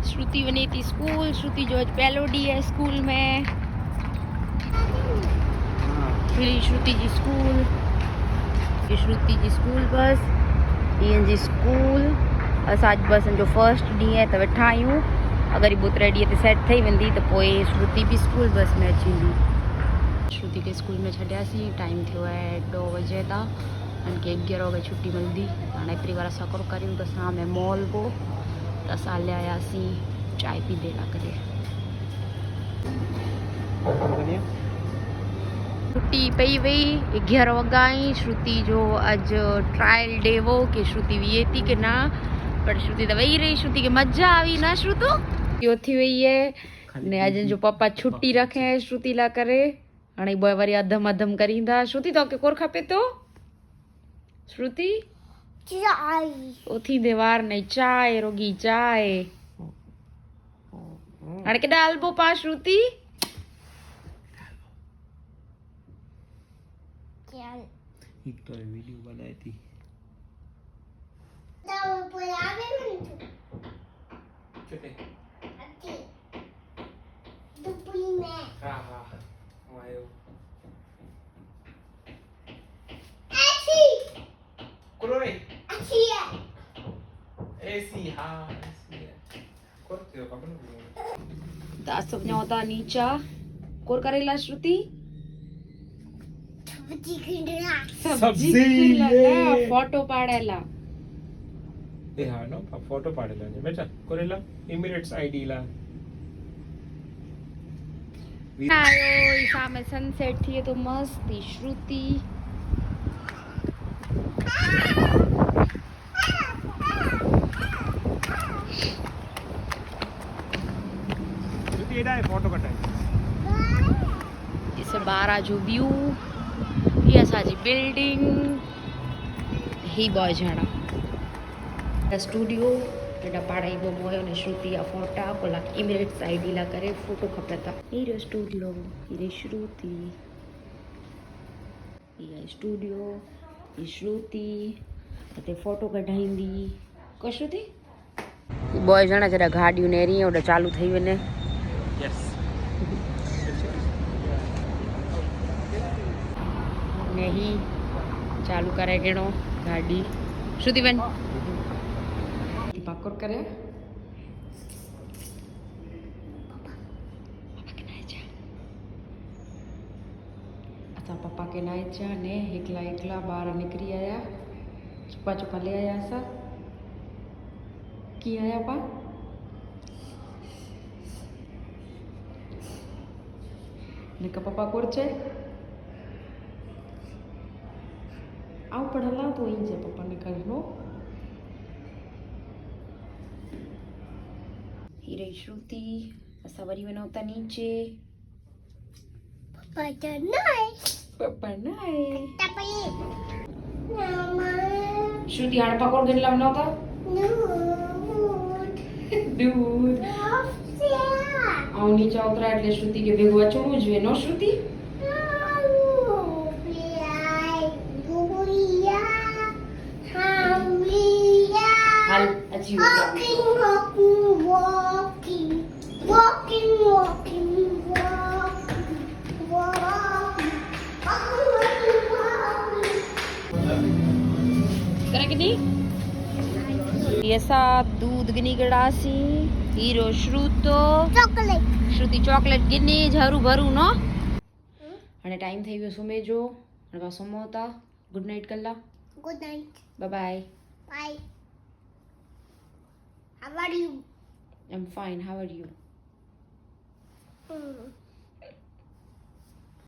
श्रुति बनी थी स्कूल। श्रुति जो आज पहलो डी है स्कूल में। श्रुति जी स्कूल, ये श्रुति जी स्कूल बस, ये जी स्कूल। अस आज बस जो फर्स्ट डी है तो वेठा आयूं। अगर ये बुतरे डी ते सेट थी वेंदी तो पोइ श्रुति भी स्कूल बस में अची वेंदी। श्रुति के स्कूल में छॾियासीं। टाइम थियो है 2 बजे था। उनके 11 बजे छुट्टी मिलती। हाँ एतरी बार अस करूँ तो सामने मॉल को तो अस ले आयासीं चाय पीते ला करे। छुट्टी पई वई 11 वगा आई। श्रुति जो अज ट्रायल डे वो कि श्रुति वीए थी कि ना, पर श्रुति तो वही रही। श्रुति के मजा आई ना श्रुतु यो थी वही है ने। अज जो पापा छुट्टी रखे है श्रुति ला करे। हाणे बॉय वरी अधम अधम करींदा। श्रुति तो के कोर खपे तो श्रुति चाय उथी देवार नहीं चाय रोगी चाय। हाणे केॾा हलबो पा श्रुति? एक तो वीडियो बनाई थी। चुटे हाँ हाँ आयो क्रोई ऐसी हाँ ऐसी है करते हो कपन दास सब न्योता नीचा कोर करेला श्रुति सब्जी खिलाना फोटो पाड़ेला ए हाँ नो फोटो पाड़ेला ने बेटा करेला एमिरेट्स आईडी ला आयो सामे सनसेट थी तो मस्त थी श्रुति। एडा फोटो कटाई इसे बारा जो व्यू ये असाजी बिल्डिंग ही बॉय जाना स्टूडियो जेड़ा पाड़ाई वो मोयो ने श्रुति या फोटा कोला इमिरेट्स आईडी ला करे फोटो खपता। ये स्टूडियो ये श्रुति ये स्टूडियो ये श्रुति अते फोटो कढाईंदी को श्रुति बॉय जाना जरा गाड़ियों ने रही ओडे चालू થઈ વને। यस नहीं चालू करे केड़ो गाड़ी श्रुति बन पाकोर करे पापा के नायचा ने एकला एकला बाहर निकली आया चुपा चुपा ले आया सा की आया पा ने का पापा कोर छे आउ पढ़ला तो ही जे पापा ने करनो हीरे श्रुति असा वरी वनोता नीचे पापा नाय श्रुति हाण पकोड़ गणला वनोता दूध आउ नीचे उतरा એટલે શ્રુતિ કે ભેગું અચવું જોઈએ નો શ્રુતિ હાલ અચી करे कि नहीं ऐसा दूध गिनी गड़ासी हीरो श्रुतो चॉकलेट श्रुति चॉकलेट गिनी झरू भरू नो અને ટાઈમ થઈ ગયો સુમે જો અને પાછો મોતા ગુડ નાઈટ કલ્લા good night bye bye bye how are you I am fine how are you